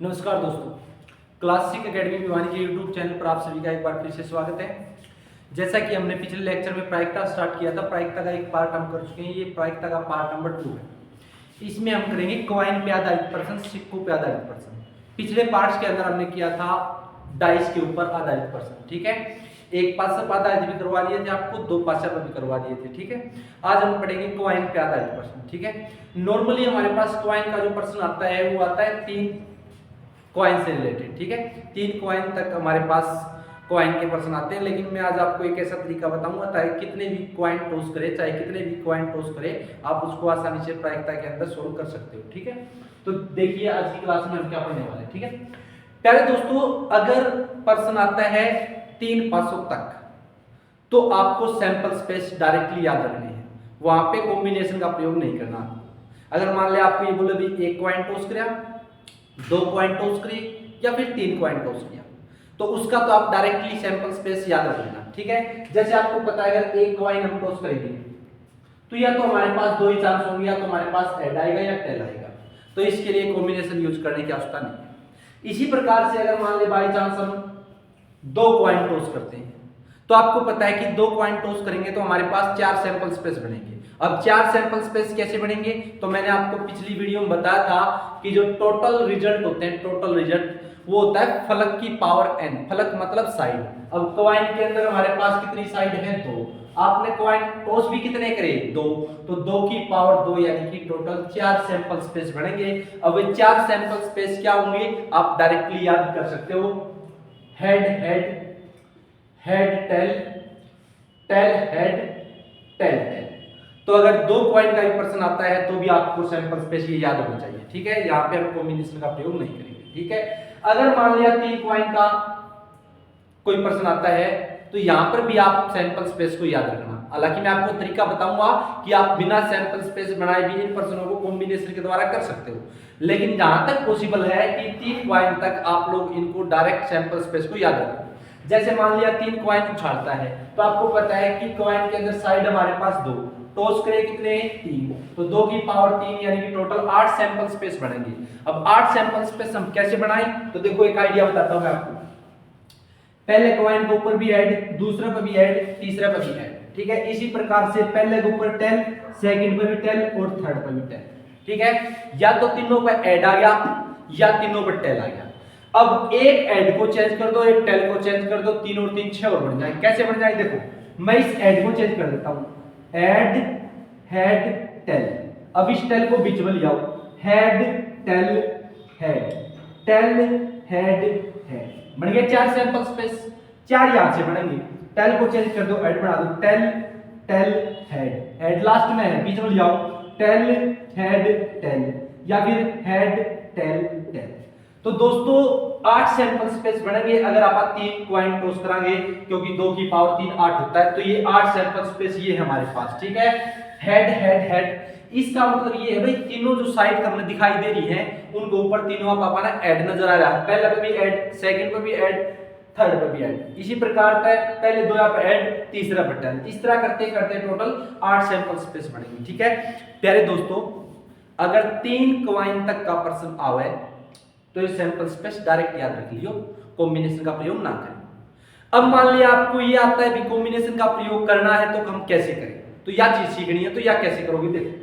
नमस्कार दोस्तों, classic academy Bhiwani के यूट्यूब चैनल पर आप सभी का एक बार फिर से स्वागत है। जैसा कि हमने पिछले लेक्चर में प्रायिकता स्टार्ट किया था, प्रायिकता का एक पार्ट हम कर चुके हैं। ये प्रायिकता का पार्ट नंबर 2 है। इसमें हम करेंगे कॉइन पे आधारित प्रश्न, सिक्कों पे आधारित प्रश्न। पिछले पार्ट्स के अंदर हमने किया था डाइस के ऊपर आधारित प्रश्न, ठीक है। एक पासा पर आधारित भी करवा दिए थे आपको, दो पासा पर भी करवा दिए थे, ठीक है। आज हम पढ़ेंगे कॉइन पे आधारित प्रश्न, ठीक है। नॉर्मली हमारे पास कॉइन का जो प्रश्न आता है वो आता है 3 कॉइन से रिलेटेड, ठीक है। 3 कॉइन तक हमारे पास कॉइन के प्रश्न आते हैं, लेकिन मैं आज आपको एक ऐसा तरीका बताऊंगा ताकि कितने भी कॉइन टॉस करे, चाहे कितने भी कॉइन टॉस करे, आप उसको आसानी से प्रायिकता के अंदर सोल्व कर सकते हो, ठीक है। तो देखिए आज की क्लास में हम क्या पढ़ने वाले हैं, ठीक है। पहले दोस्तों, अगर प्रश्न आता है 3 पासों तक तो आपको सैंपल स्पेस डायरेक्टली याद रखनी है, वहां पे कॉम्बिनेशन का प्रयोग नहीं करना आपको। अगर मान लिया आपको ये बोले भी 1 कॉइन टॉस किया, 2 कॉइन टॉस किए या फिर 3 कॉइन टॉस किया, तो उसका तो आप डायरेक्टली सैंपल स्पेस याद रख लेना, ठीक है। जैसे आपको पता है अगर 1 कॉइन हम टॉस करेंगे तो या तो हमारे पास 2 ही चांस होंगे, या तो हमारे पास हेड आएगा या टेल आएगा, तो इसके लिए कॉम्बिनेशन यूज करने की आवश्यकता नहीं है। इसी प्रकार से अगर मान ले बाई चांस हम 2 कॉइन टॉस करते हैं, तो आपको पता है कि 2 कॉइन टॉस करेंगे तो हमारे पास 4 सैंपल स्पेस बनेंगे। अब 4 सैंपल स्पेस कैसे बनेंगे, तो मैंने आपको पिछली वीडियो में बताया था कि जो टोटल रिजल्ट होते हैं, टोटल रिजल्ट वो होता है फलक की पावर n। फलक मतलब साइड। अब कॉइन के अंदर हमारे पास कितनी साइड है? 2। आपने कॉइन टॉस भी कितने करे? 2। तो 2 की पावर 2 यानी कि टोटल 4 सैंपल स्पेस बनेंगे। अब ये 4 सैंपल स्पेस क्या होंगे आप डायरेक्टली याद कर सकते हो। Head head, head tail, tail head, tail tail. तो अगर 2 कॉइन का भी प्रश्न आता है तो भी आपको सैंपल स्पेस ये याद होना चाहिए, ठीक है। यहाँ पे हम कॉम्बिनेशन का प्रयोग नहीं करेंगे, ठीक है। अगर मान लिया 3 कॉइन का कोई प्रश्न आता है तो यहाँ पर भी आप सैंपल स्पेस को याद रखना। हालांकि मैं आपको तरीका बताऊंगा कि आप बिना सैंपल स्पेस बनाए भी इन प्रश्नों को कॉम्बिनेशन के द्वारा कर सकते हो, लेकिन जहां तक पॉसिबल है कि 3 कॉइन तक आप लोग इनको डायरेक्ट सैंपल स्पेस को याद रखें। जैसे मान लिया 3 कॉइन उछालता है तो आपको पता है कि कॉइन के अंदर साइड हमारे पास 2, टॉस करे कितने? 3। तो 2 की पावर 3 यानी कि टोटल 8 सैंपल स्पेस बनेंगे। अब 8 सैंपल स्पेस हम कैसे बनाएं, तो देखो एक आइडिया बताता हूं मैं आपको। पहले कॉइन के ऊपर भी ऐड, दूसरे पर भी ऐड, तीसरे पर भी ऐड, ठीक है। इसी प्रकार से पहले के ऊपर 10, सेकंड पर भी 10 और थर्ड पर भी 10, ठीक है। या तो तीनों पर ऐड आ गया या तीनों पर टेल आ गया। अब एक ऐड को चेंज कर दो, एक टेल को चेंज कर दो, 3 और 3 6 और बन जाए। कैसे बन जाए देखो, मैं इस ऐड को चेंज कर देता हूं, ऐड हेड टेल। अब इस टेल को बीच में ले आओ, head tail head, tail head head, बन गया 4 सैंपल स्पेस। 4 यहां से बनेंगे, टेल को चेंज कर दो, ऐड बना दो, tail tail head, head last में है, बीच में ले आओ, टेल हेड टेल, या फिर हेड टेल टेल। तो दोस्तों 8 सैंपल स्पेस बनेंगे अगर आप 3 कॉइन टॉस करांगे, क्योंकि 2 की पावर 3 8 होता है। तो ये 8 सैंपल स्पेस ये है हमारे पास, ठीक है। हेड हेड हेड, इसका मतलब ये है भाई तीनों जो साइड हमने दिखाई दे रही हैं उनके ऊपर तीनों पापा ना ऐड नजर आ रहा है। पहले पे भी ऐड, सेकंड पे भी ऐड, थर्ड पे भी ऐड। इसी प्रकार पहले 2 यहाँ पे ऐड, तीसरा पे टेल। इस तरह करते करते टोटल 8 सैंपल स्पेस बनेंगे, ठीक है। प्यारे दोस्तों, अगर 3 कॉइन तक का प्रश्न आवे तो ये सैंपल स्पेस डायरेक्ट याद रख लियो, कॉम्बिनेशन का प्रयोग ना करें। अब मान लिया आपको ये आता है भी कॉम्बिनेशन का प्रयोग करना है तो हम कैसे करें, तो यह चीज सीखनी है, तो यह कैसे करोगे देखो।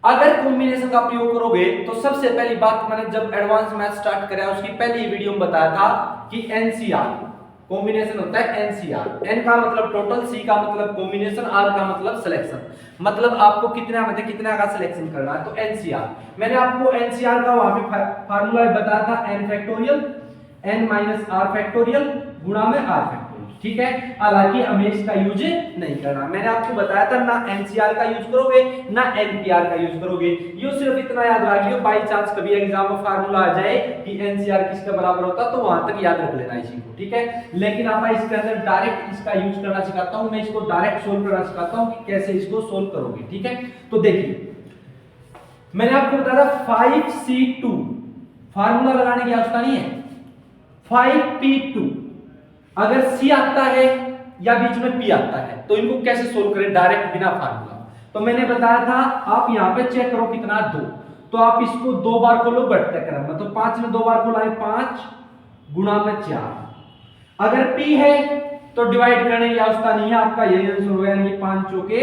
अगर कॉम्बिनेशन का प्रयोग करोगे तो सबसे पहली बात, मैंने जब एडवांस मैथ स्टार्ट कराया उसकी पहली वीडियो में बताया था कि एनसीआर कॉम्बिनेशन होता है। एनसीआर, एन का मतलब टोटल, सी का मतलब कॉम्बिनेशन, आर का मतलब सिलेक्शन, मतलब आपको कितना मतलब कितना का सिलेक्शन करना है। तो एनसीआर, मैंने आपको एनसीआर का वहां पे फार्मूला बताया था, n factorial n minus r factorial गुणा में आर फैक्टोरियल, ठीक है। हालांकि हमें इसका यूज नहीं करना, मैंने आपको बताया था ना एनसीआर का यूज करोगे ना एनपीआर का यूज करोगे। ये सिर्फ इतना याद रख लियो, बाई चांस कभी एग्जाम में फार्मूला आ जाए कि एनसीआर किसके बराबर होता है तो वहां तक याद रख लेना इसी को, ठीक है। लेकिन आप इसके अंदर डायरेक्ट इसका यूज करना सिखाता हूं, मैं इसको डायरेक्ट सोल्व करना सिखाता हूं कि कैसे इसको सोल्व करोगे, ठीक है। तो देखिए मैंने आपको बताया था 5C2, फार्मूला लगाने की आवश्यकता नहीं है। 5P2, अगर C आता है या बीच में P आता है तो इनको कैसे सोल्व करें डायरेक्ट बिना फार्मूला। तो मैंने बताया था आप यहां पे चेक करो कितना 2, तो आप इसको 2 बार खोलो घटते क्रम में, तो 5 में 2 बार खोला है 5 गुणा में 4। अगर p है तो डिवाइड करने की आवश्यकता नहीं है, आपका यही आंसर होगा, यानी 5 चौके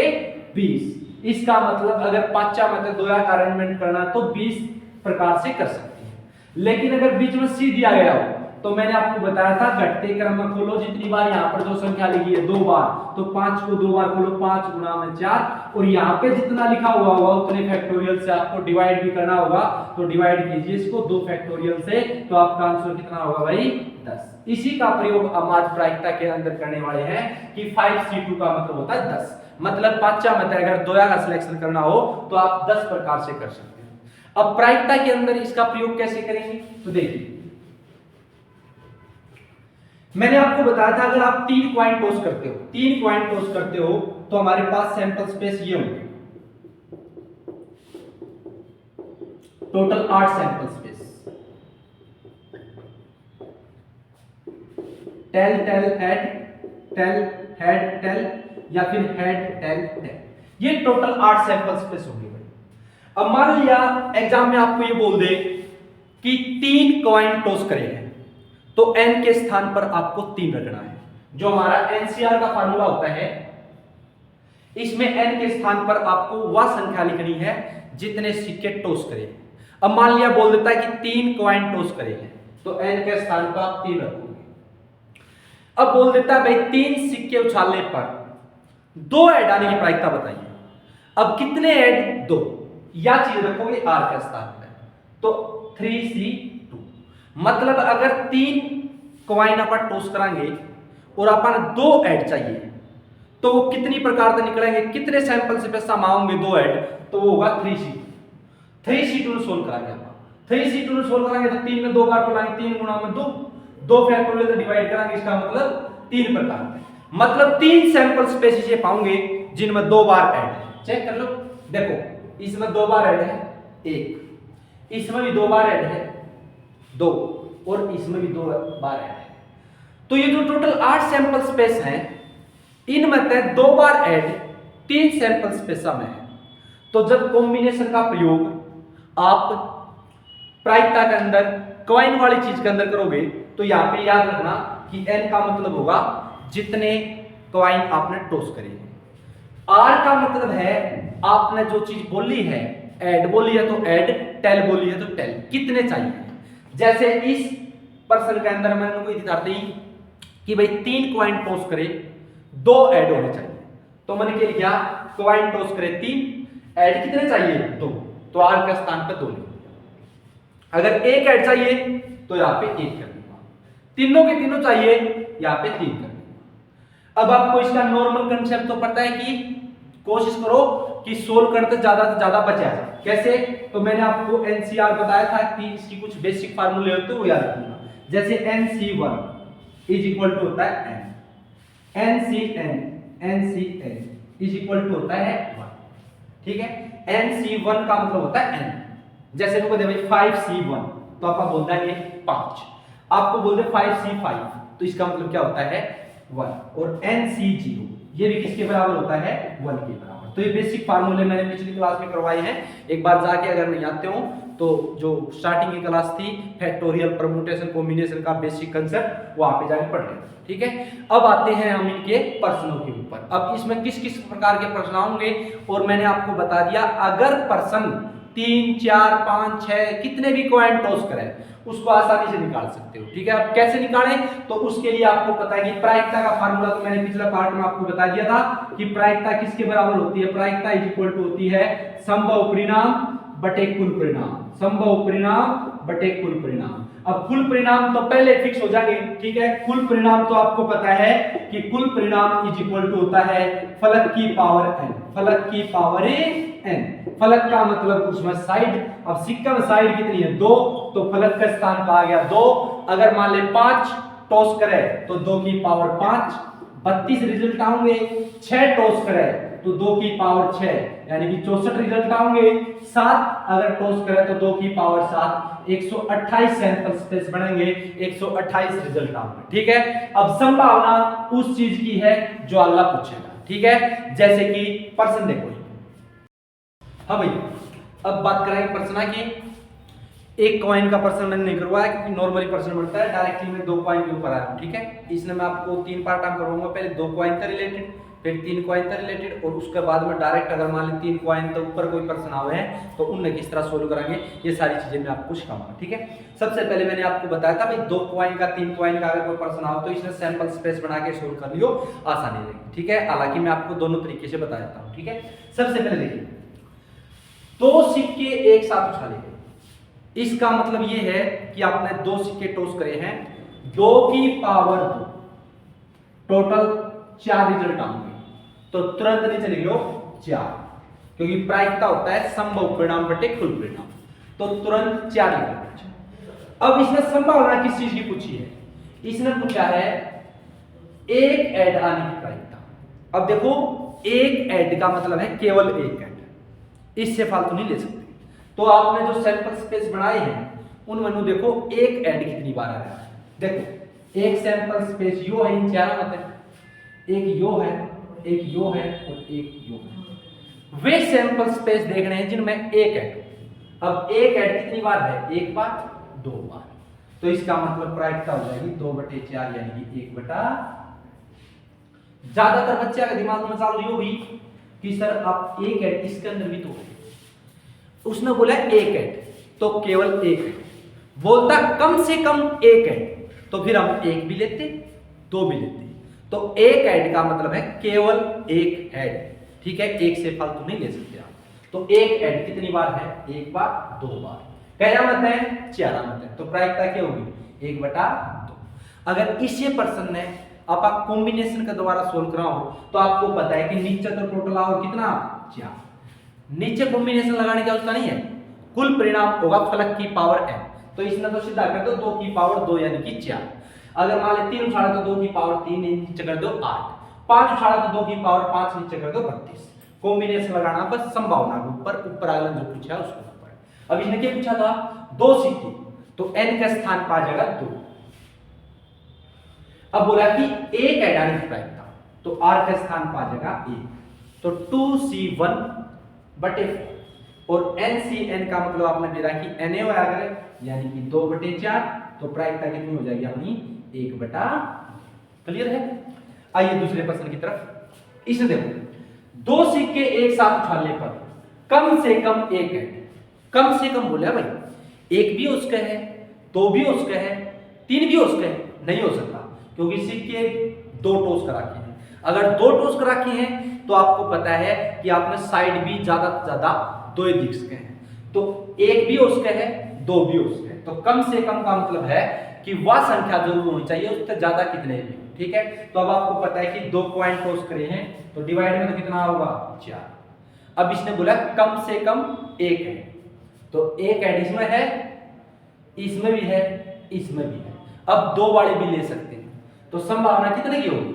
20। इसका मतलब अगर 5 में 2 का अरेंजमेंट करना है तो 20 प्रकार से कर सकते हैं। लेकिन अगर बीच में c दिया गया हो तो मैंने आपको बताया था घटते क्रम में खोलो, जितनी बार यहाँ पर जो संख्या लिखी है 2 बार, तो 5 को 2 बार खोलो, 5 गुणा में 4, और यहाँ पे जितना लिखा हुआ होगा उतने फैक्टोरियल से आपको डिवाइड भी करना होगा, तो डिवाइड कीजिए इसको 2 फैक्टोरियल से, तो आपका आंसर कितना होगा भाई 10। इसी का प्रयोग हम आज प्रायिकता के अंदर करने वाले हैं कि 5c2 का मतलब होता है 10, मतलब 5 में अगर 2 का सिलेक्शन करना हो तो आप 10 प्रकार से कर सकते हैं। अब प्रायिकता के अंदर इसका प्रयोग कैसे करेंगे, तो देखिए मैंने आपको बताया था अगर आप 3 कॉइन टॉस करते हो, 3 कॉइन टॉस करते हो तो हमारे पास सैंपल स्पेस ये होंगे, total 8 sample space, tail tail head tail head tail या फिर हेड टेल टेल, ये टोटल 8 सैंपल स्पेस होंगे भाई। अब मान लिया एग्जाम में आपको ये बोल दे कि 3 कॉइन टॉस करे हैं, तो n के स्थान पर आपको 3 रखना है, जो हमारा एनसीआर का फार्मूला होता है, इसमें n के स्थान पर आपको वह संख्या लिखनी है जितने सिक्के टॉस करे। अब मान लिया बोल देता है कि 3 कॉइन टॉस करे हैं, तो n के स्थान पर आप 3 रखोगे। अब बोल देता है भाई 3 सिक्के उछालने पर 2 ऐड आने की प्रायिकता बताइए। अब कितने ऐड, 2, या चीज रखोगे r के स्थान पर, तो 3c2, मतलब अगर 3 कॉइन अपन टॉस कराएंगे और अपन 2 ऐड चाहिए तो वो कितनी प्रकार से निकलेंगे, कितने सैंपल से पैसा मांगोगे 2 ऐड, तो वो होगा 3c2। 3c2 सोल्व कराएंगे अपन, 3c2 सोल्व कराएंगे तो 3 में 2 बार खोलाएंगे, 3 गुणा में 2 फैक्टोरियल से डिवाइड कराएंगे, इसका मतलब 3 प्रकार, मतलब 3 सैंपल स्पेस ये पाओगे जिनमें 2 बार ऐड है। चेक कर लो, देखो इसमें 2 बार ऐड है 1, इसमें भी 2 बार ऐड है 2, और इसमें भी 2 बार ऐड है। तो ये जो टोटल 8 सैंपल स्पेस हैं, इनमें से 2 बार ऐड 3 सैंपल स्पेस में है। तो जब कॉम्बिनेशन का प्रयोग आप प्रायिकता के अंदर कॉइन वाली चीज के अंदर करोगे तो यहाँ पे याद रखना कि n का मतलब होगा जितने कॉइन आपने टॉस करे, r का मतलब है आपने जो चीज बोली है, ऐड बोली है तो ऐड, टेल बोली है तो टेल, कितने चाहिए। जैसे इस पर्सन के अंदर मैंने कोई दिखाते ही कि भाई 3 कॉइन टॉस करे 2 ऐड होने चाहिए, तो मैंने क्या लिखा, कॉइन टॉस करे 3, ऐड कितने चाहिए 2, तो r के स्थान पर 2 लिख दिया। अगर 1 ऐड चाहिए तो यहाँ पे 1 कर दूंगा, तीनों के तीनों चाहिए यहाँ पे 3 कर दूंगा। अब आपको इसका नॉर्मल कंसेप्ट तो पता है कि कोशिश करो कि सोल्व करते ज्यादा से ज्यादा बचा जाए। कैसे, तो मैंने आपको एनसीआर बताया था कि इसकी कुछ बेसिक फार्मूले होते हैं वो याद रखना। जैसे NC1 इज इक्वल टू होता है n, NCN is equal to होता है 1, ठीक है। NC1 का मतलब होता है n, जैसे को दे भाई 5C1 तो आपका बोलता है 5, आपको बोल दे 5C5 तो इसका मतलब क्या होता है 1, और NC0 ये भी किसके बराबर होता है 1 के बराबर। तो ये बेसिक फार्मूले मैंने पिछली क्लास में करवाए हैं, एक बार जाके अगर नहीं आते हो तो जो स्टार्टिंग की क्लास थी फैक्टोरियल परम्यूटेशन कॉम्बिनेशन का बेसिक कंसेप्ट वहां पे जाके पढ़ लें, ठीक है। अब आते हैं हम इनके प्रश्नों के ऊपर। अब इसमें किस किस प्रकार के प्रश्न होंगे और मैंने आपको बता दिया, अगर प्रश्न 3, 4, 5, 6 कितने भी कॉइन टॉस करें उसको आसानी से निकाल सकते हो, ठीक है। अब कैसे निकालें, तो उसके लिए आपको पता है कि प्रायिकता का फार्मूला तो मैंने पिछले पार्ट में आपको बता दिया था कि प्रायिकता किसके बराबर होती है, प्रायिकता इज इक्वल टू होती है संभव परिणाम बटे कुल परिणाम, संभव परिणाम बटे कुल परिणाम। अब कुल परिणाम तो पहले फिक्स हो जाएंगे, ठीक है। कुल परिणाम तो आपको पता है कि कुल परिणाम इज इक्वल टू होता है फलक की पावर n, फलक की पावर n, फलक का मतलब उसमें साइड, अब सिक्का में साइड कितनी है 2, तो फलक का स्थान पर आ गया 2। अगर मान ले 5 टॉस करे तो 2 की पावर 5, 32 रिजल्ट आएंगे। 6 टॉस करे तो 2 की पावर 6 यानी कि 64 रिजल्ट आएंगे। 7 अगर टॉस करे तो 2 की पावर 7, 128 सैंपल स्पेस बनेंगे, 128 रिजल्ट आएंगे, ठीक है। अब संभावना उस चीज की है जो अल्लाह पूछेगा, ठीक है। जैसे कि प्रश्न देखो, हाँ भाई अब बात करेंगे प्रश्न की। एक कॉइन का प्रश्न मैंने नहीं करवाया क्योंकि नॉर्मली प्रश्न बनता है डायरेक्टली मैं 2 कॉइन के ऊपर आया हूँ, ठीक है। इसमें मैं आपको 3 पार्ट टाइम करवाऊंगा, पहले 2 कॉइन से रिलेटेड, फिर 3 कॉइन से रिलेटेड, और उसके बाद में डायरेक्ट अगर मान ली 3 कॉइन के ऊपर कोई प्रश्न आए हैं तो उन्हें किस तरह सोल्व करेंगे, ये सारी चीजें मैं आपको सिखाऊंगा, ठीक है। सबसे पहले मैंने आपको बताया था भाई 2 कॉइन का 3 कॉइन का अगर कोई प्रश्न आओ तो इसमें सैंपल स्पेस बना के सोल्व कर लियो, आसानी रहेगी, ठीक है। हालांकि मैं आपको दोनों तरीके से बता देता हूँ, ठीक है। सबसे पहले देखिए 2 सिक्के एक साथ उछाले गए, इसका मतलब ये है कि आपने 2 सिक्के टॉस करे हैं, 2 की पावर 2, टोटल 4 रिजल्ट आएंगे, तो तुरंत नहीं चलेगा 4, क्योंकक्योंकि प्रायिकता होता है संभव परिणाम बटे कुल परिणाम, तो तुरंत 4 रिजल्ट। अब इसने संभावना किस चीज की पूछी है, इसने पूछा है एक ऐड आने की प्रायिकता। अब देखो एक ऐड का मतलब है केवल एक ऐड, इससे फालतू नहीं ले सकते। तो आपने जो सैंपल स्पेस बनाए हैं उनमें देखो एक ऐड कितनी बार आ रहा है। देखो एक सैंपल स्पेस यो है, इन चारों में एक यो है, एक यो है और एक यो है। वे सैंपल स्पेस देखने हैं जिनमें एक ऐड। अब एक ऐड कितनी बार है, एक बार, 2 बार, तो इसका मतलब प्रायिकता हो जाएगी 2/4 यानी कि 1/। ज्यादातर बच्चे का दिमाग में चाल रही होगी कि सर आप एक ऐड इसके अंदर भी तो है, उसने बोला एक ऐड तो केवल एक ऐड, बोलता कम से कम एक ऐड तो फिर हम एक भी लेते 2 भी लेते, तो एक ऐड का मतलब है केवल एक ऐड, ठीक है। एक से फालतू नहीं ले सकते आप, तो एक ऐड कितनी बार है, एक बार, 2 बार, क्या मत है, 4 मत है, तो प्रायिकता क्या होगी 1/2। अगर इसी प्रश्न ने आप कॉम्बिनेशन के द्वारा सोल्व कराओ तो आपको पता है कि नीचे तो टोटल आओ कितना 4, नीचे कॉम्बिनेशन लगाने की आवश्यकता नहीं है, कुल परिणाम होगा फलक की पावर n, तो इसमें तो सीधा कर दो 2 की पावर 2 यानी कि 4। अगर मान ले 3 उछाड़ा तो 2 की पावर 3 नीचे कर दो 8, 5 उछाड़ा तो 2 की पावर 5 नीचे कर दो 32। कॉम्बिनेशन लगाना बस संभावना के ऊपर, ऊपर अगला जो पूछा है उसके ऊपर। अब इसने क्या पूछा था 2 सिक्के, तो n का स्थान पा जाएगा 2। अब बोला कि एक ऐड आने की प्रायिकता, तो r का स्थान पा जाएगा 1, तो 2c1 बटे 4, और NCN का मतलब आपने दे रहा कि Na हो अगर यानी कि 2/4, तो प्रायिकता कितनी हो जाएगी अपनी 1/। क्लियर है। आइए दूसरे प्रश्न की तरफ। इसे देखो 2 सिक्के एक साथ उछालने पर कम से कम एक है, कम से कम बोला भाई, एक भी उसका है, 2 भी उसका है, 3 भी उसका है, नहीं हो सकता क्योंकि सिक्के 2 टॉस करा के हैं। अगर 2 टॉस करा के हैं तो आपको पता है कि आपने साइड भी ज्यादा से ज्यादा 2 ही दिख सके हैं, तो एक भी उसका है, 2 भी उसका है, तो कम से कम का मतलब है कि वह संख्या जरूर होनी चाहिए उससे ज्यादा कितने भी, ठीक है। तो अब आपको पता है कि 2 कॉइन टॉस करे हैं तो डिवाइड में तो कितना होगा 4। अब इसने बोला कम से कम एक है, तो एक ऐड इसमें है, इसमें भी है, इसमें भी है। अब 2 वाले भी ले सकते हैं, तो संभावना कितने की होगी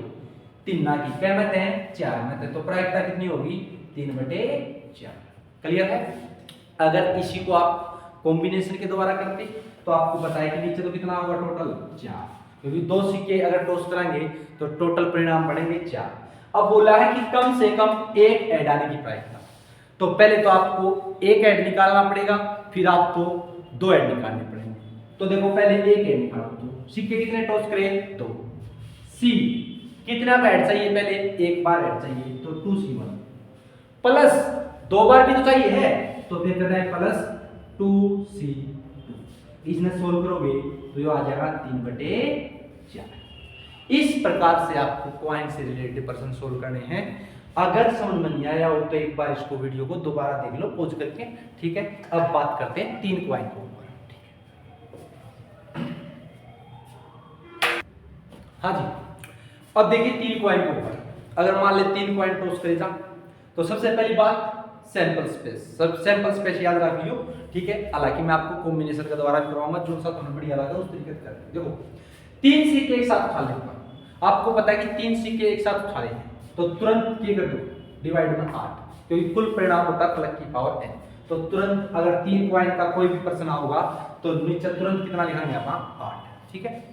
3 ना की, क्या मत है 4 मत है, तो प्रायिकता कितनी होगी 3/4। क्लियर है। अगर इसी को आप कॉम्बिनेशन के द्वारा करते तो आपको पता है कि नीचे तो कितना होगा टोटल 4, क्योंकि 2 सिक्के अगर टॉस कराएंगे तो टोटल परिणाम बढ़ेंगे 4। अब बोला है कि कम से कम एक ऐड आने की प्रायिकता, तो पहले तो आपको एक ऐड निकालना पड़ेगा, फिर आपको 2 ऐड निकालने पड़ेंगे। तो देखो पहले एक ऐड निकालो, तो सिक्के कितने टॉस करें 2, सी कितना ऐड चाहिए, पहले एक बार ऐड चाहिए तो 2c1 प्लस 2 बार भी तो चाहिए है, तो फिर कहते हैं प्लस 2c2। इसमें सोल्व करोगे तो ये आ जाएगा 3/4। इस प्रकार से आपको कॉइन से रिलेटेड प्रश्न सोल्व करने हैं। अगर समझ में नहीं आया हो तो एक बार इसको वीडियो को दोबारा देख लो पॉज करके, ठीक है। अब बात करते हैं 3 कॉइन के ऊपर, हाँ जी। अब देखिए 3 कॉइन के ऊपर अगर मान ले 3 कॉइन टॉस करे जा, तो सबसे पहली बात सैंपल स्पेस, सब सैंपल स्पेस याद रखियो, ठीक है। हालांकि मैं आपको कॉम्बिनेशन के द्वारा करवाऊंगा, जो सा तुम्हें बढ़िया लगा उस तरीके से करते। देखो 3 सिक्के एक साथ उछालने पर आपको पता है कि 3 सिक्के एक साथ उछाले हैं तो तुरंत क्या कर दो डिवाइड में 8, क्योंकि कुल परिणाम होता है फलक की पावर n, तो तुरंत अगर 3 कॉइन का कोई भी प्रश्न होगा तो नीचे तुरंत कितना लिखेंगे आप 8, ठीक है।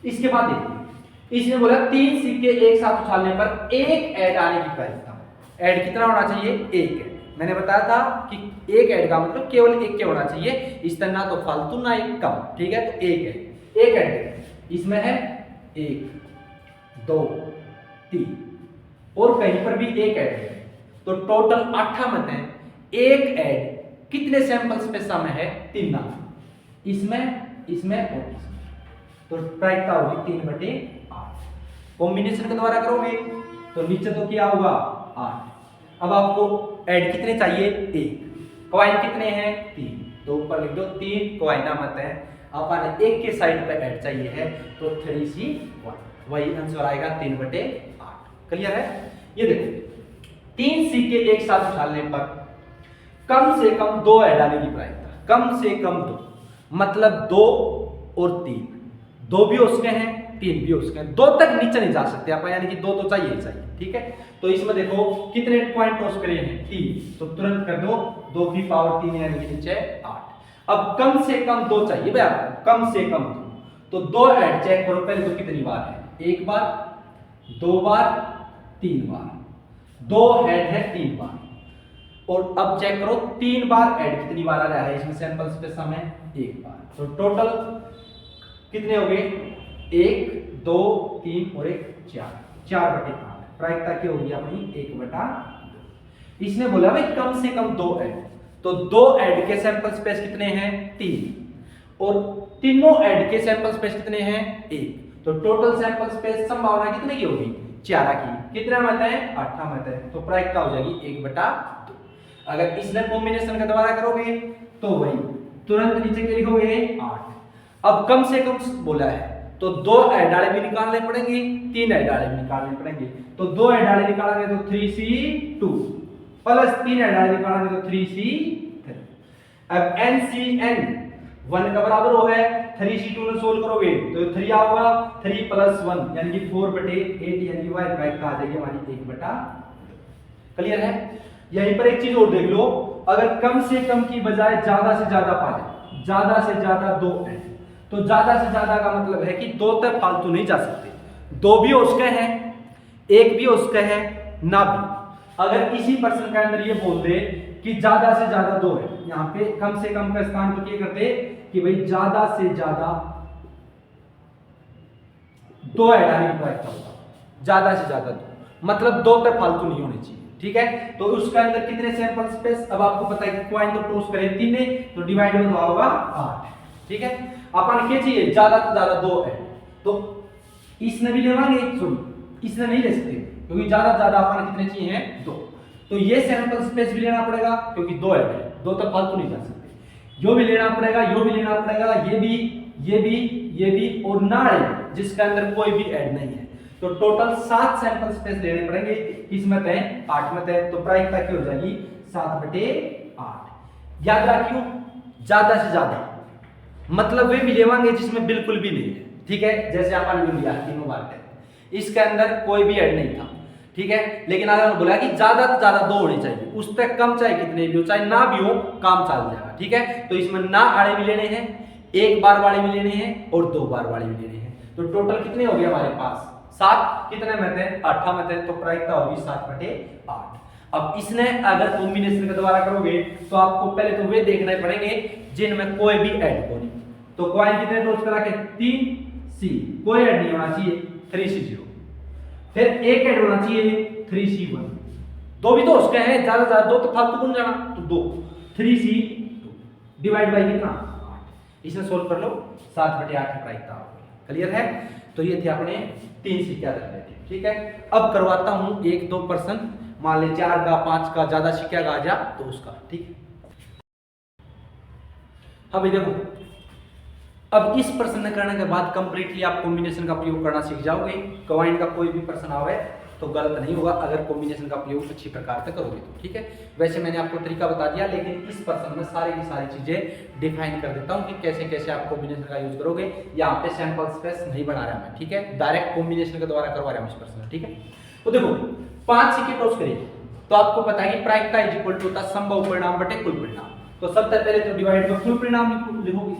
इसके बाद देखिए इसने बोला 3 सिक्के एक साथ उछालने पर एक ऐड आने की प्रायिकता, ऐड कितना होना चाहिए 1 है, मैंने बताया था कि एक ऐड का मतलब केवल एक के होना चाहिए, इस तरह ना तो फालतू ना एक कम, ठीक है। तो एक है, एक ऐड इसमें है 1 2 3 और कहीं पर भी एक ऐड है, तो टोटल 8 मत है। एक ऐड कितने सैंपल स्पेस में है? 3 नाम, इसमें इसमें और इसमें, तो प्रायिकता होगी 3/8। कॉम्बिनेशन के द्वारा करोगे तो नीचे तो क्या होगा 8। अब आपको ऐड कितने चाहिए? 1। क्वाइन कितने हैं? 3, तो ऊपर लिख दो 3 क्वाइना मत है। अपन एक के साइड पे ऐड चाहिए है तो 3C1, वही आंसर आएगा 3/8। क्लियर है? ये देखो 3 सिक्के एक साथ उछालने पर कम से कम 2 ऐड आने की प्रायिकता, कम से कम 2, मतलब 2 और 3, 2 भी उसके हैं 3 भी उसके हैं, 2 तक नीचे नहीं जा सकते आप, यानी कि 2 तो चाहिए ही चाहिए, ठीक है। तो इसमें देखो कितने पॉइंट टॉस करे हैं? 3, तो तुरंत कर दो 2 की पावर 3 यानी कि नीचे 8। अब कम से कम 2 चाहिए भाई आपको, कम से कम 2, तो 2 ऐड चेक करो पहले तो कितनी बार है? 1 बार, 2 बार, 3 बार, 2 हेड है 3 बार। और अब चेक करो 3 बार ऐड कितनी बार आ रहा है इसमें सैंपल स्पेस में? 1 बार। तो टोटल कितने हो गए? 1 2 3 और 1 4, 4/8। प्रायिकता क्या होगी अपनी? 1/2। इसने बोला भाई कम से कम 2 ऐड, तो 2 ऐड के सैंपल स्पेस कितने हैं? 3, और तीनों ऐड के सैंपल स्पेस कितने हैं? 1, तो टोटल सैंपल स्पेस संभावना कितने की होगी? 4 की। कितना मत है? 8 मत है, तो प्रायिकता हो जाएगी 1/2। अगर इसने कॉम्बिनेशन का द्वारा करोगे तो वही तुरंत नीचे के लिखोगे 8। अब कम से कम बोला है तो 2 ऐडाले भी निकालने पड़ेंगे, 3 ऐडाले भी निकालने पड़ेंगे। तो 2 ऐडाले निकालेंगे तो 3C2 प्लस 3 ऐडाले निकालेंगे तो 3C3। अब NCN 1 का बराबर हो है 3C2 में सोल्व करोगे तो 3 आएगा, 3 + 1 यानी कि 4/8, यानी कि y प्रायिकता आ जाएगी हमारी 1/2। क्लियर है? यहीं पर एक चीज और देख लो, अगर कम से कम की बजाय ज्यादा से ज्यादा पा जाए, ज्यादा से ज्यादा 2 ऐड, तो ज्यादा से ज्यादा का मतलब है कि 2 तक फालतू नहीं जा सकते, 2 भी उसके हैं 1 भी उसके है ना भी। अगर इसी पर्सन के अंदर ये बोल दे कि ज्यादा से ज्यादा 2 है, यहाँ पे कम से कम का स्थान पर क्या करते कि भाई ज्यादा से ज्यादा 2 ऐड आने की प्रायिकता होगा, ज्यादा से ज्यादा 2, मतलब 2 तक फालतू नहीं होने चाहिए, ठीक है। तो उसके अंदर कितने सैंपल स्पेस? अब आपको पता है कि क्वाइन तो टॉस करे 3 ने, तो डिवाइड में तो होगा 8, ठीक है। अपन क्या चाहिए? ज्यादा से ज्यादा 2 है, तो इसने भी लेवांगे, सॉरी इसने नहीं ले सकते क्योंकि ज्यादा से ज्यादा अपन कितने चाहिए हैं? 2। तो ये सैंपल स्पेस भी लेना पड़ेगा क्योंकि 2 है, 2 तक फालतू नहीं जा सकते। यो भी लेना पड़ेगा, यो भी लेना पड़ेगा, ये भी, ये भी, ये भी, और ना जिसके अंदर कोई भी ऐड नहीं है, तो टोटल 7 सैंपल स्पेस लेने पड़ेंगे। किसमें है? 8 में है, तो प्रायिकता क्या हो जाएगी? 7/8। याद रखियो ज्यादा से ज्यादा मतलब वे भी लेवांगे जिसमें बिल्कुल भी नहीं है, ठीक है। जैसे अपन ने लिया तीनों बार टेस्ट, इसके अंदर कोई भी ऐड नहीं था, ठीक है। लेकिन अगर बोला कि ज्यादा से ज्यादा 2 होने चाहिए, उस तक कम चाहे कितने भी हो, चाहे ना भी हो, काम चल जाएगा, ठीक है। तो इसमें ना आड़े भी लेने हैं, 1 बार वाले भी लेने हैं और 2 बार वाले भी लेने हैं। तो टोटल कितने हो गए हमारे पास? 7। कितने में थे? 8 में थे, तो प्रायिकता होगी 7/8। अब इसने अगर कॉम्बिनेशन के द्वारा करोगे तो आपको पहले तो वे देखने पड़ेंगे जिनमें कोई भी ऐड हो नहीं। तो क्वाइन कितने टॉस करा के? 3C, कोई ऐड नहीं होना चाहिए 3C0, फिर एक ऐड होना चाहिए 3C1, 2 भी तो उसके हैं, ज्यादा से ज्यादा 2 तो फालतू कौन जाना, तो 2, 3C2 डिवाइड बाय कितना? 8। इसे सोल्व कर लो, 7/8 की प्रायिकता होगी। क्लियर है? तो ये थे अपने 3 सिक्के रख लेते हैं, ठीक है। अब करवाता हूं 1-2%, मान ले 4 का 5 का ज्यादा सिक्का का आ जा तो उसका, ठीक है। हाँ भाई देखो, अब इस प्रश्न करने के बाद कंप्लीटली आप कॉम्बिनेशन का प्रयोग करना सीख जाओगे। क्वाइन का कोई भी प्रश्न आवे तो गलत नहीं होगा अगर कॉम्बिनेशन का प्रयोग अच्छी प्रकार से करोगे तो, ठीक है। वैसे मैंने आपको तरीका बता दिया, लेकिन इस प्रश्न में सारी की सारी चीजें डिफाइन कर देता हूँ कि कैसे कैसे आप कॉम्बिनेशन का यूज करोगे। यहाँ पे सैंपल स्पेस नहीं बना रहा मैं, ठीक है, डायरेक्ट कॉम्बिनेशन के द्वारा करवा रहा हूँ इस प्रश्न, ठीक है। तो देखो 5 सिक्के टॉस करिए तो आपको पता है कि प्रायिकता इज इक्वल टू होता है संभव परिणाम बटे कुल परिणाम। तो सबसे पहले तो डिवाइड में कुल परिणाम लिखोगे,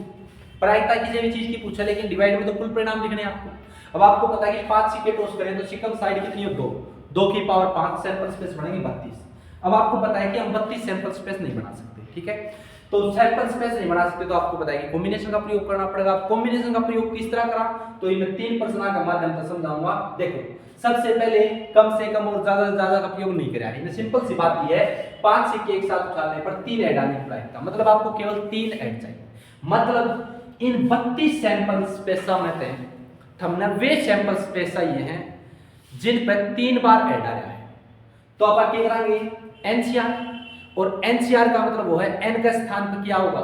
प्रायिकता किसी भी चीज की पूछा लेकिन डिवाइड में तो कुल परिणाम लिखने हैं आपको। अब आपको पता है कि 5 सिक्के टॉस करें तो सिकम साइड कितनी हो? 2 की पावर 5 सैंपल स्पेस बनेगी 32। अब आपको पता है कि हम 32 सैंपल स्पेस नहीं बना सकते, ठीक है। तो सैंपल स्पेस नहीं बना सकते तो आपको पता है कि कॉम्बिनेशन का प्रयोग करना पड़ेगा। कॉम्बिनेशन का प्रयोग किस तरह करा, तो मैं 3 प्रश्नों के माध्यम से समझाऊंगा। देखो, सबसे पहले कम से कम और ज्यादा से ज्यादा का प्रयोग नहीं करा है। सिंपल सी बात यह है, 5 सिक्के एक साथ उछालने पर 3 ऐड आने की प्रायिकता, मतलब आपको केवल 3 ऐड चाहिए। मतलब इन 32 सैंपल स्पेस में थे हमने वे सैंपल स्पेस ये हैं जिन पर 3 बार ऐड आ रहा है। तो आप क्या करेंगे, एनसीआर, और एनसीआर का मतलब वो है एन का स्थान पर क्या होगा,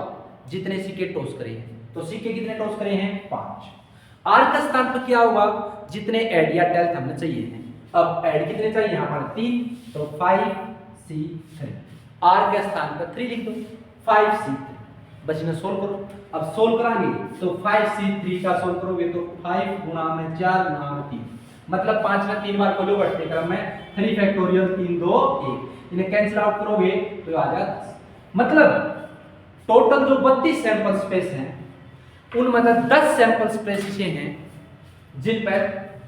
जितने सिक्के टॉस करे हैं। तो सिक्के कितने टॉस करे हैं, 5। आर का स्थान पर क्या होगा, जितने ऐड या डेल्थ हमने चाहिए हैं। अब ऐड कितने चाहिए, यहां पर 3, तो 5C3। आर के स्थान पर 3 लिख दो, 5C3। बस इन्हें सोल्व करो। अब सोल्व कराएंगे तो 5C3 का सोल्व करोगे तो 5 गुणा में 4 गुणा में 3, मतलब 5 में 3 बार को लो बढ़ते क्रम में 3 फैक्टोरियल 3 2 1, इन्हें कैंसिल आउट करोगे तो आ जाएगा 10। मतलब टोटल जो 32 सैंपल स्पेस हैं उनमें 10 सैंपल स्पेस हैं जिन पर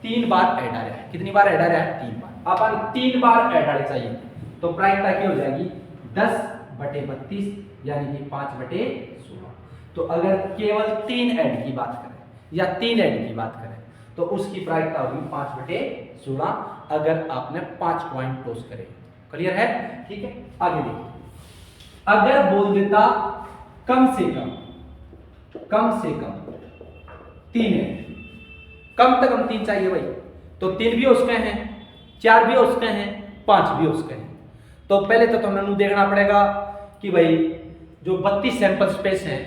3 बार ऐड आ रहा है। कितनी बार ऐड आ रहा है, 3 बार। अपन 3 बार ऐड आने चाहिए, तो प्रायिकता क्या हो जाएगी, 10/32 यानी कि 5/16। तो अगर केवल 3 ऐड की बात करें या 3 ऐड की बात करें तो उसकी प्रायिकता होगी 5/16, अगर आपने 5 पॉइंट टॉस करे। क्लियर है, ठीक है। आगे देखिए, अगर बोल देता कम से कम 3 है, कम से कम 3 चाहिए भाई, तो 3 भी उसके हैं, 4 भी उसके हैं, 5 भी उसके हैं। तो पहले तो हमें देखना पड़ेगा कि भाई जो 32 सैंपल स्पेस हैं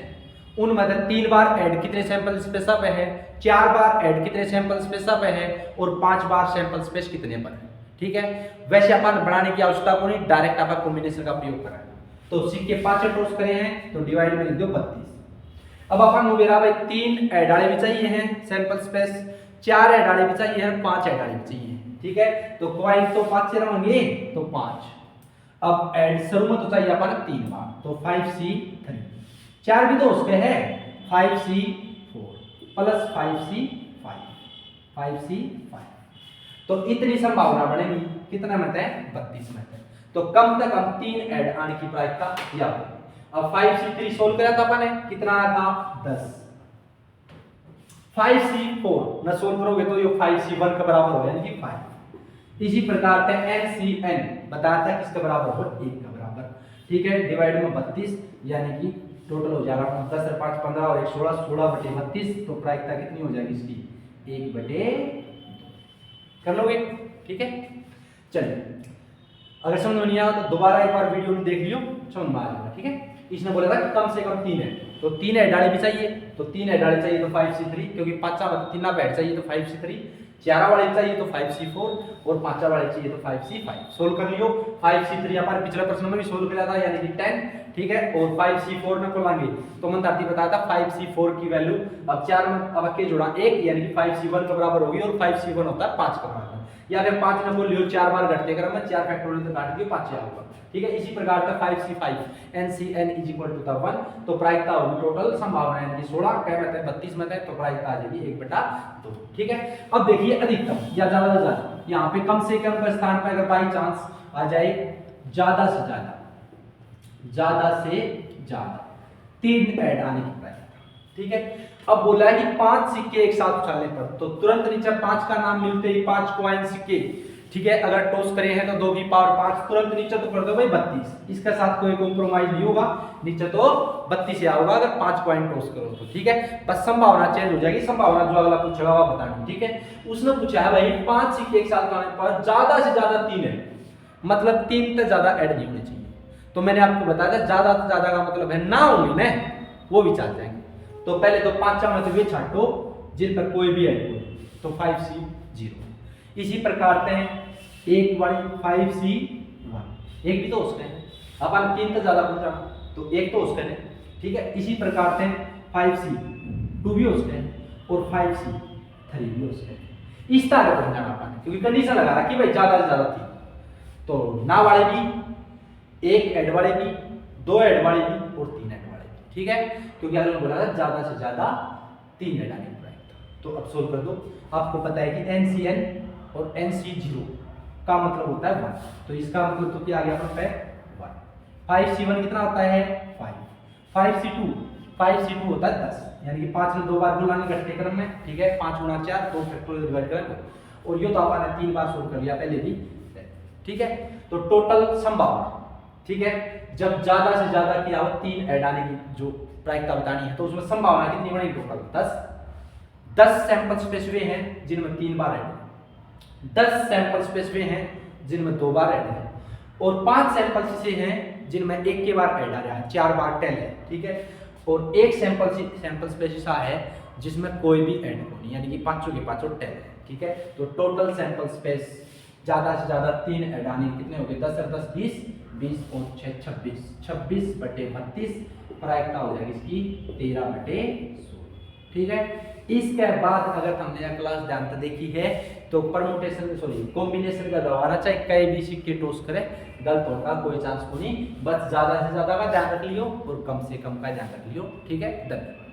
उनमें 3 बार ऐड कितने सैंपल स्पेस पे है, 4 बार ऐड कितने सैंपल स्पेस पे है, और 5 बार सैंपल स्पेस कितने पर है, ठीक है। वैसे अपन बढ़ाने की आवश्यकता को नहीं, डायरेक्ट अपन कॉम्बिनेशन का प्रयोग करें। तो सिक्के 5 टॉस करे हैं तो डिवाइड में लिख दो 32। अब अपन मेरा भाई 3 ऐडाड़े भी चाहिए हैं सैंपल स्पेस, 4 ऐडाड़े भी चाहिए हैं, 5 ऐडाड़े भी चाहिए, ठीक है। तो पॉइंट तो 5 से रहेंगे तो 5। अब ऐड शुरू में तो चाहिए अपन 3 बार, तो 5C3, 4 भी तो उसके है, 5C4 प्लस 5C5, 5C5। तो इतनी संभावना बनेगी, कितना मत है, 32 मत है। तो कम से कम 3 ऐड आने की प्रायिकता या होगी। अब 5C3 सोल्व करा था अपन ने, कितना आया था, 10। 5C4 न सोल्व करोगे तो ये 5C1 के बराबर हो, यानी कि 5। इसी प्रकार से NCN बताया था किसके बराबर हो, 1 के बराबर, ठीक है। डिवाइड में 32 यानी कि टोटल हो जाएगा 10 और 5 15 और 1 16, 16/32। तो प्रायिकता कितनी हो जाएगी इसकी, 1/2 कर लोगे, ठीक है। चलिए, अगर समझ में नहीं आया तो दोबारा एक बार वीडियो में देख लियो, समझ में आ जाएगा, ठीक है। इसने बोला था कि कम से कम 3 है, तो 3 ऐडाड़े भी चाहिए, तो 3 ऐडाड़े चाहिए तो 5C3, क्योंकि 5 3 ऐड चाहिए तो 5C3, 4 वाले चाहिए तो 5C4, और 5 वाले चाहिए तो 5C5। सोल्व कर लियो। 5C3 अपन पिछले प्रश्न में भी सोल्व किया था, यानी कि 10, ठीक है। और 5C4 में को लाएंगे तो मन ताती बताया था 5C4 की वैल्यू, अब 4 में अब के जोड़ा 1, यानी कि 5C1 के बराबर होगी, और 5C1 होता है 5 के बराबर, या फिर 5 में बोल लियो 4 बार घटते क्रम में 4 फैक्टोरियल से काट दियो 5 आएगा, ठीक है। इसी प्रकार का 5C5 NCN = 1, तो प्रायिकता होगी टोटल संभावना यानी कि 16, क्या कहते हैं 32 में है, तो प्रायिकता आ जाएगी 1/2, ठीक है। अब देखिए अधिकतम या ज्यादा से ज्यादा, यहाँ पे कम से कम के स्थान पर अगर बाई चांस आ जाए ज्यादा से ज्यादा 3 ऐड आने की प्रायिकता, ठीक है। अब बोला है कि 5 सिक्के एक साथ उछालने पर, तो तुरंत नीचे 5 का नाम मिलते ही 5 कॉइन सिक्के, ठीक है। अगर टॉस करे हैं तो 2 की पावर 5, तुरंत नीचे तो कर दो भाई 32, इसके साथ कोई कॉम्प्रोमाइज नहीं होगा, नीचे तो 32 आ होगा अगर 5 पॉइंट टॉस करो तो, ठीक है। बस संभावना चेंज हो जाएगी, संभावना जो अगला पूछेगा वो बतानी, ठीक है। उसने पूछा है भाई 5 सिक्के एक साथ उछालने पर ज्यादा से ज्यादा 3 है, मतलब 3 से ज्यादा ऐड नहीं होने चाहिए। तो मैंने आपको बताया था ज्यादा से ज्यादा का मतलब है ना होंगे ना, वो भी चल जाएंगे। तो पहले तो 5 में से वे छाटो जिन पर कोई भी ऐड हो, तो 5C0। इसी प्रकार से एक वाली 5C1, एक भी तो उसके हैं, अपन 3 से ज्यादा पूछा तो एक तो उसके हैं, ठीक है। इसी प्रकार से 5C2 भी उसके हैं और 5C3 भी उसके हैं। इस तरह बन जाना अपन, क्योंकि कंडीशन लगा रहा कि भाई ज्यादा से ज्यादा 3, तो ना वाले भी, 1 ऐड वाले भी, 2 ऐड वाले भी और 3 ऐड वाले भी, ठीक है। क्योंकि आगे बोला था ज्यादा से ज्यादा 3 ऐड आने की प्रायिकता। तो अब सोल्व कर दो। आपको पता है कि NCN और NC0 का मतलब होता है 1, तो इसका मतलब तो क्या आ गया अपना पैक 1। 5C1 कितना होता है 5, 5C2 होता है 10, यानी कि 5 ने 2 बार बुलाने घटते क्रम में, ठीक है, 5 गुणा 4 2 फैक्टोरियल डिवाइड करें, और ये तो अपन ने 3 बार सोल्व कर लिया पहले भी, ठीक है। तो टोटल संभावना, ठीक है, जब ज्यादा से ज्यादा की आवत 3 ऐड आने की जो प्रायिकता बतानी है, तो उसमें संभावना कितनी बनेगी टोटल 10 सैंपल स्पेस वे हैं जिनमें 3 बार ऐड है, 10 सैंपल स्पेस वे हैं जिनमें 2 बार ऐड है, और 5 सैंपल से हैं जिनमें एक के बार ऐड आ रहा है, 4 बार 10 है, ठीक है, और एक सैंपल स्पेस ऐसा है जिसमें कोई भी ऐड नहीं, यानी कि पांचों के पांचों 10 है, ठीक है। तो टोटल सैंपल स्पेस ज्यादा से ज्यादा 3 ऐड आने कितने हो गए 10 और 10 20, 20 और 6 26, 26/32 प्रायिकता हो जाएगी इसकी 13/16, ठीक है। इसके बाद अगर हमने यह क्लास ध्यान से देखी है तो परमुटेशन कॉम्बिनेशन का दोबारा चाहे कई भी सिक्के टोस करे, गलत होने का कोई चांस को नहीं, बस ज्यादा से ज्यादा का ध्यान रख लियो और कम से कम का ध्यान रख लियो, ठीक है। धन्यवाद।